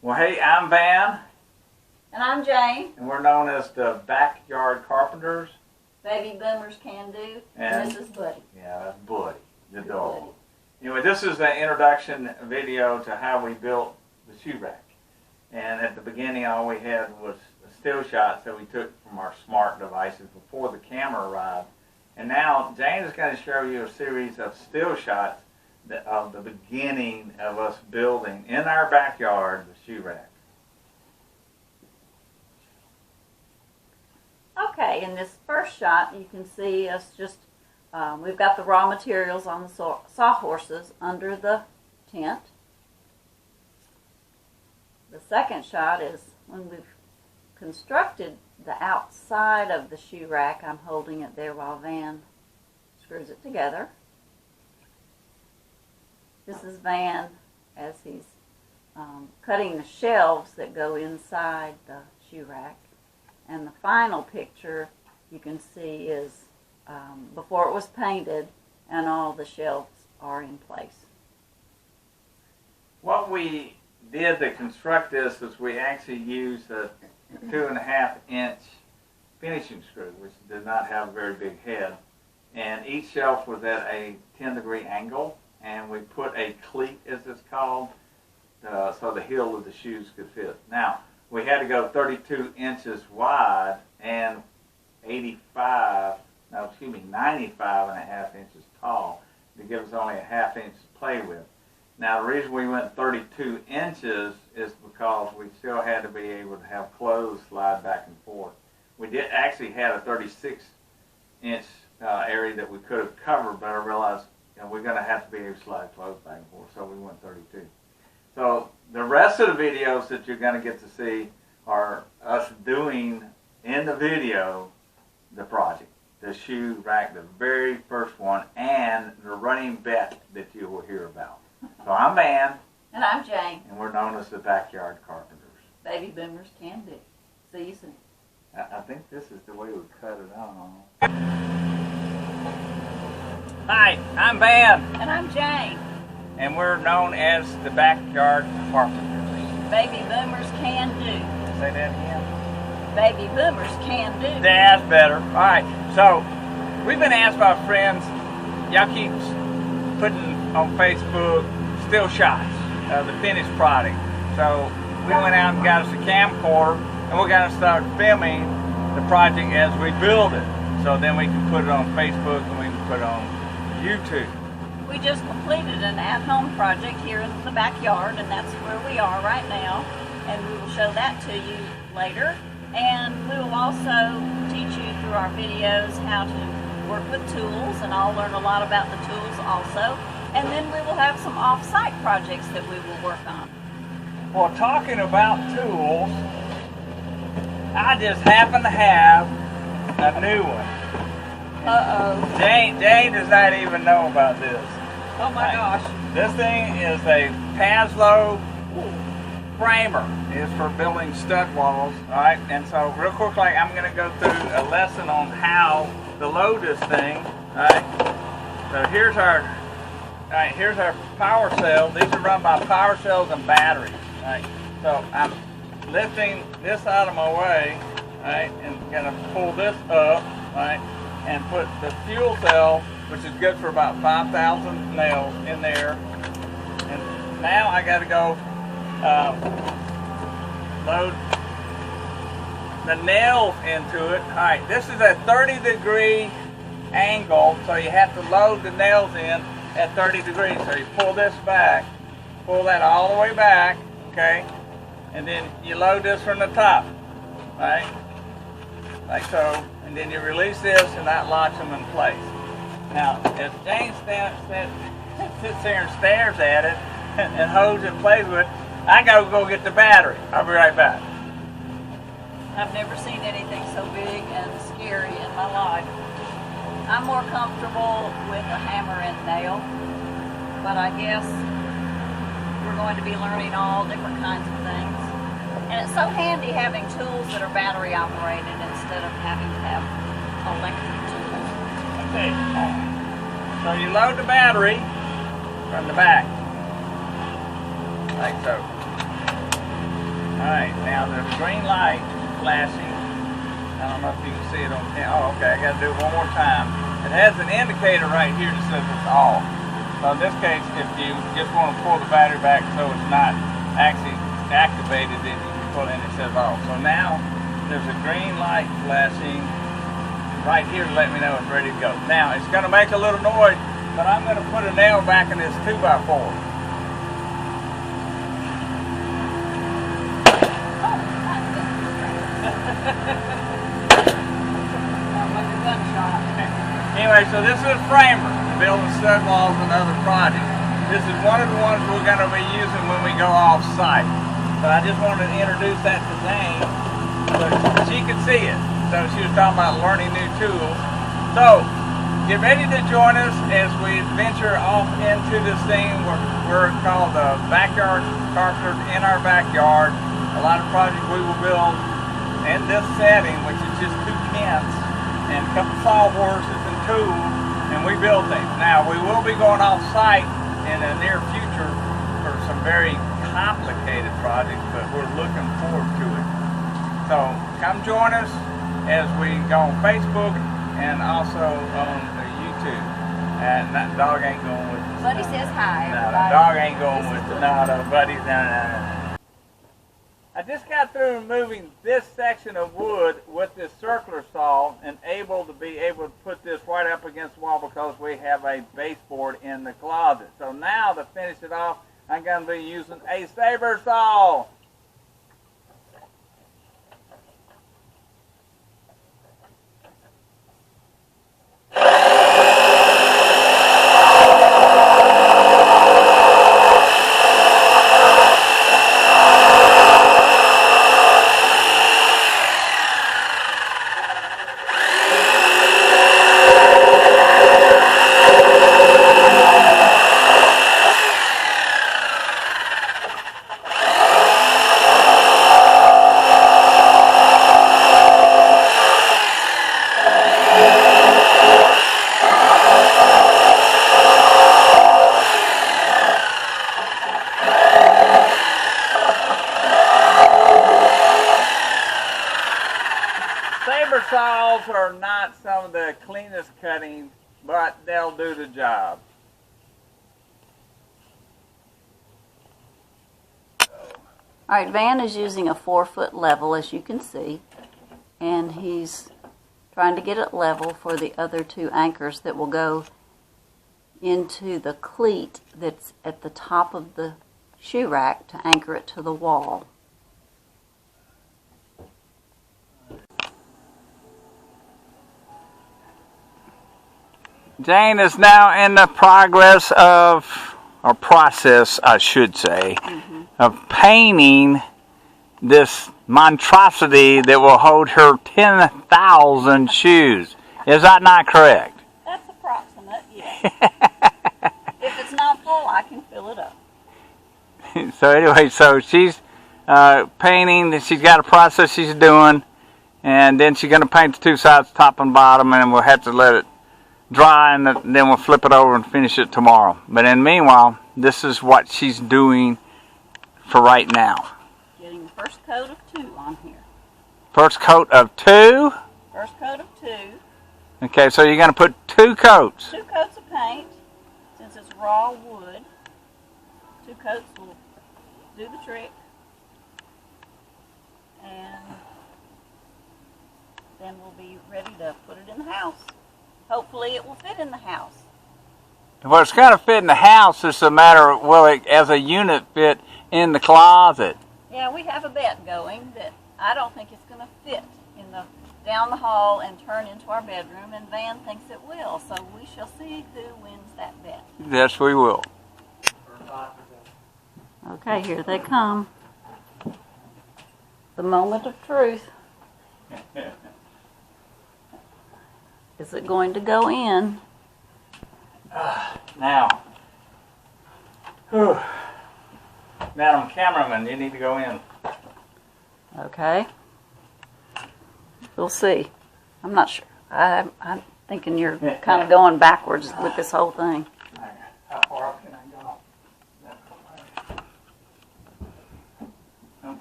Well, hey, I'm Van. And I'm Jane. And we're known as the Backyard Carpenters. Baby Boomers Can Do. And this is Buddy. Yeah, that's Buddy, the dog. Anyway, this is an introduction video to how we built the shoe rack. And at the beginning, all we had was still shots that we took from our smart devices before the camera arrived. And now Jane is going to show you a series of still shots of the beginning of us building in our backyard the shoe rack. Okay, in this first shot, you can see us just, we've got the raw materials on the sawhorses under the tent. The second shot is when we've constructed the outside of the shoe rack. I'm holding it there while Van screws it together. This is Van as he's cutting the shelves that go inside the shoe rack. And the final picture you can see is before it was painted and all the shelves are in place. What we did to construct this is we actually used a 2.5-inch finishing screw, which did not have a very big head. And each shelf was at a 10-degree angle, and we put a cleat, as it's called, so the heel of the shoes could fit. Now, we had to go 32 inches wide and 95 and a half inches tall to give us only a half inch to play with. Now, the reason we went 32 inches is because we still had to be able to have clothes slide back and forth. We did actually had a 36-inch area that we could have covered, but I realized we're going to have to be able to slide clothes back and forth, so we went 32. So the rest of the videos that you're going to get to see are us doing in the video the project, the shoe rack, the very first one, and the running bet that you will hear about. So I'm Van. And I'm Jane. And we're known as the Backyard Carpenters. Baby Boomers Can Do. See you soon. I think this is the way we cut it on. Hi, I'm Van. And I'm Jane. And we're known as the Backyard Carpenters. Baby Boomers Can Do. Say that again. Baby Boomers Can Do. That's better. All right. So, we've been asked by friends, y'all keep putting on Facebook still shots of the finished product. So, we went out and got us a camcorder, and we're going to start filming the project as we build it. So then we can put it on Facebook and we can put it on YouTube. We just completed an at-home project here in the backyard, and that's where we are right now. And we will show that to you later. And we will also teach you through our videos how to work with tools, and I'll learn a lot about the tools also. And then we will have some off-site projects that we will work on. Well, talking about tools, I just happen to have a new one. Uh-oh. Jane does not even know about this. Oh my gosh. This thing is a Paslow framer. It's for building stud walls. Alright, and so real quickly I'm going to go through a lesson on how to load this thing. Alright, so here's our power cells. These are run by power cells and batteries. Alright, so I'm lifting this out of my way, alright, and going to pull this up, alright, and put the fuel cell, which is good for about 5,000 nails, in there. And now I got to go load the nails into it. Alright, this is a 30-degree angle, so you have to load the nails in at 30 degrees. So you pull this back, pull that all the way back, okay, and then you load this from the top, right, like so, and then you release this and that locks them in place. Now, if Jane sits there and stares at it and holds it and plays with it, I gotta go get the battery. I'll be right back. I've never seen anything so big and scary in my life. I'm more comfortable with a hammer and nail, but I guess we're going to be learning all different kinds of things. And it's so handy having tools that are battery operated instead of having to have electric tools. Okay, so you load the battery from the back, like so. Alright, now there's a green light flashing. I don't know if you can see it on camera. Oh, okay, I gotta do it one more time. It has an indicator right here that says it's off. So in this case, if you just want to pull the battery back so it's not actually activated, then you can pull it and it says off. So now there's a green light flashing right here to let me know it's ready to go. Now it's going to make a little noise, but I'm going to put a nail back in this 2x4. Anyway, so this is a framer, building stud walls and other projects. This is one of the ones we're going to be using when we go off-site. So I just wanted to introduce that to Jane, so she could see it. So she was talking about learning new tools. So get ready to join us as we venture off into this thing we're called the Backyard Carpenters in our backyard. A lot of projects we will build in this setting, which is just 2 tents and a couple saw horses and tools, and we build things. Now we will be going off-site in the near future for some very complicated projects, but we're looking forward to it. So come join us as we go on Facebook and also on YouTube. And that dog ain't going with us. Buddy says hi. No, the dog ain't going with us. No, the buddy's no. I just got through removing this section of wood with this circular saw and able to put this right up against the wall because we have a baseboard in the closet. So now to finish it off, I'm going to be using a saber saw. Saber saws are not some of the cleanest cutting, but they'll do the job. All right, Van is using a 4-foot level, as you can see, and he's trying to get it level for the other 2 anchors that will go into the cleat that's at the top of the shoe rack to anchor it to the wall. Jane is now in the process, I should say, of painting this monstrosity that will hold her 10,000 shoes. Is that not correct? That's approximate, yes. If it's not full, I can fill it up. So anyway, so she's painting. She's got a process she's doing, and then she's going to paint the 2 sides, top and bottom, and we'll have to let it dry, and then we'll flip it over and finish it tomorrow. But in the meanwhile, this is what she's doing for right now. Getting the first coat of 2 on here. First coat of 2? First coat of 2. Okay, so you're going to put 2 coats. 2 coats of paint. Since it's raw wood, 2 coats will do the trick. And then we'll be ready to put it in the house. Hopefully it will fit in the house. Well, it's going to fit in the house. It's a matter of, will it, as a unit, fit in the closet? Yeah, we have a bet going that I don't think it's going to fit in the down the hall and turn into our bedroom, and Van thinks it will. So we shall see who wins that bet. Yes, we will. Okay, here they come. The moment of truth. Is it going to go in? Now, Madam Cameraman, you need to go in. Okay. We'll see. I'm not sure. I'm thinking you're kind of going backwards with this whole thing. How far up can I go?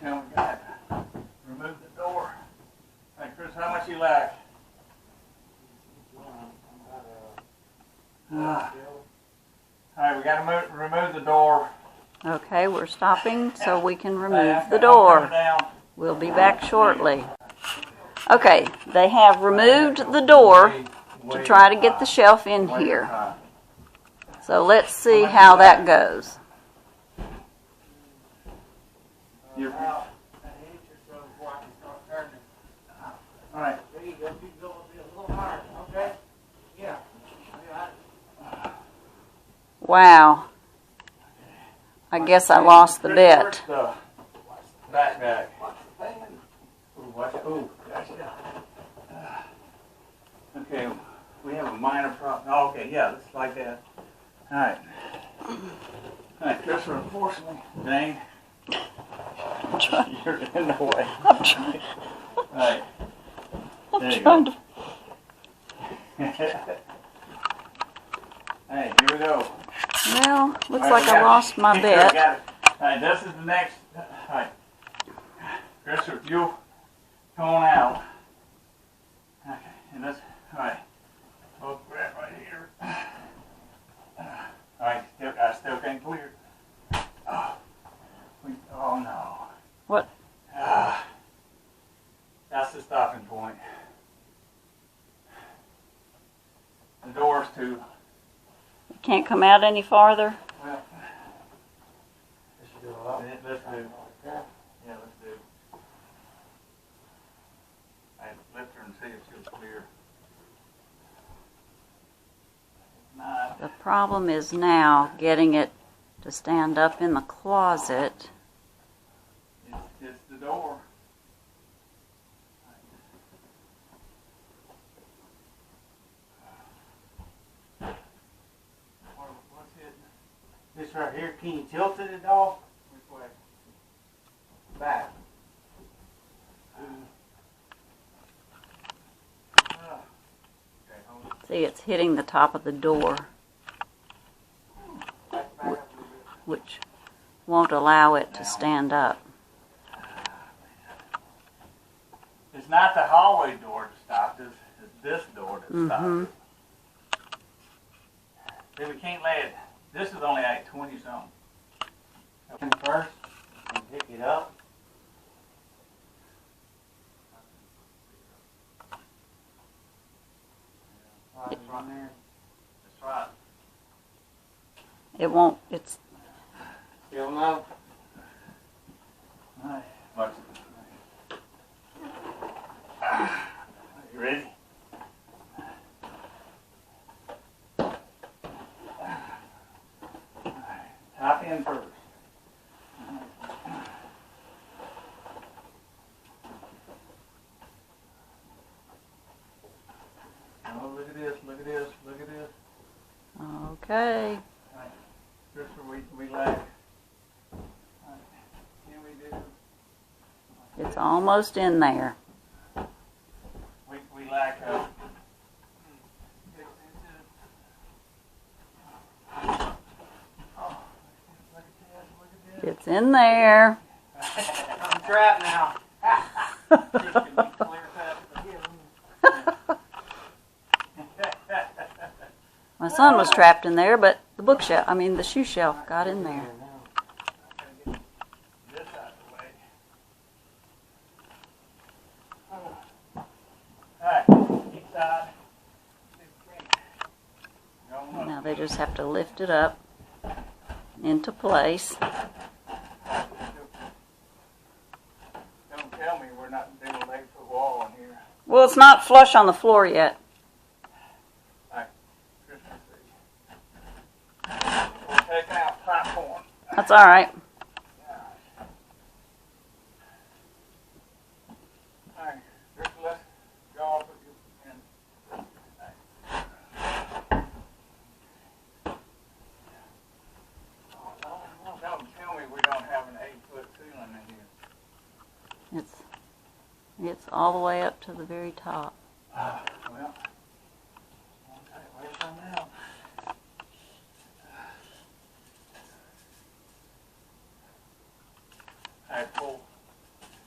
Don't tell me that. Remove the door. Hey, Chris, how much you like? All right, we got to remove the door. Okay, we're stopping so we can Hey, remove the I'm door. coming down. We'll be back shortly. Okay, they have removed the door to try to get the shelf in here. So let's see how that goes. You're, all right. There you go. You go a little higher. Okay. Yeah. Wow. I guess I lost the bet. The backpack. Ooh, watch it. Ooh, gotcha. Okay, we have a minor problem. Oh, okay, yeah, it's like that. All right. All right, Christopher, unfortunately, Dane, you're in the way. I'm trying. All right. There you Trying go. to. Hey, here we go. Well, looks All right, like we I got it. lost my We bet. got it. All right, this is the next. All right, Christopher, if you'll come on out. Okay, and this. All right, we'll grab right here. All right, I still can't clear. Oh no. What? That's the stopping point. The door's too. Can't come out any farther? Well, let's do. Yeah, let's do. I lift her and see if she'll clear. If not, The problem is now getting it to stand up in the closet. it's the door. What's hitting? This right here, can you tilt it at all? Which way? Back. Okay, hold it. See, it's hitting the top of the door, Back up a little bit. which won't allow it to stand up. It's not the hallway door that stopped us. It's this door that stopped Mm-hmm. us. See, we can't let it. This is only like 20 something. Open first and pick it up. Right from there. That's right. It won't, it's, Still no. All right. Watch it. You ready? Top in first. Oh, look at this, look at this, look at this. okay. Christopher, we lack. Can we do? It's almost in there. We lack a. Oh, look at this, look at this. It's in there. I'm trapped now. Chris, can you clear that? My son was trapped in there, but the bookshelf, the shoe shelf got in there. This out of the way. Alright, each side. Now they just have to lift it up into place. Don't tell me we're not doing an 8-foot wall in here. Well, it's not flush on the floor yet. We'll take out platform. That's all right. Alright, just let's go off with you. Don't tell me we don't have an 8-foot ceiling in here. It's all the way up to the very top. Well, okay, wait for now. Alright, pull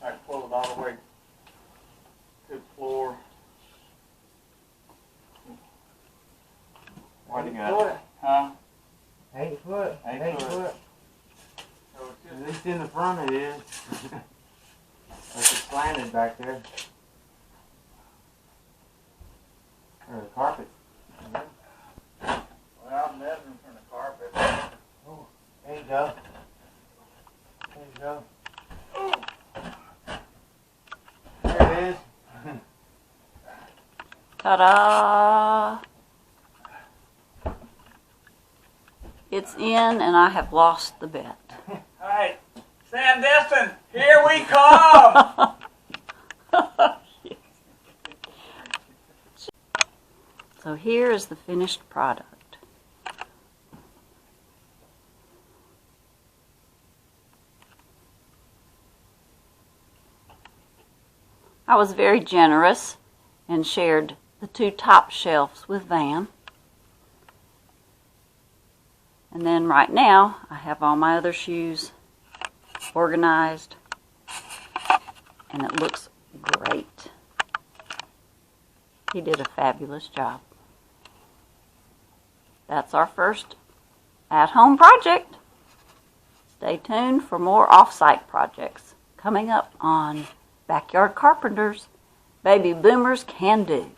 I pull it all the way to the floor. What do you got? Huh? 8 foot. 8 foot. foot. So it's At just least in the front it is. It's slanted back there. Or the carpet. well, I'm measuring from the carpet. Oh, there you go. There you go. There it is. Ta-da! It's in, and I have lost the bet. All right, Sandestin, here we come. So here is the finished product. I was very generous and shared the 2 top shelves with Van. And then right now, I have all my other shoes organized, and it looks great. He did a fabulous job. That's our first at-home project. Stay tuned for more off-site projects coming up on Backyard Carpenters. Baby boomers can do.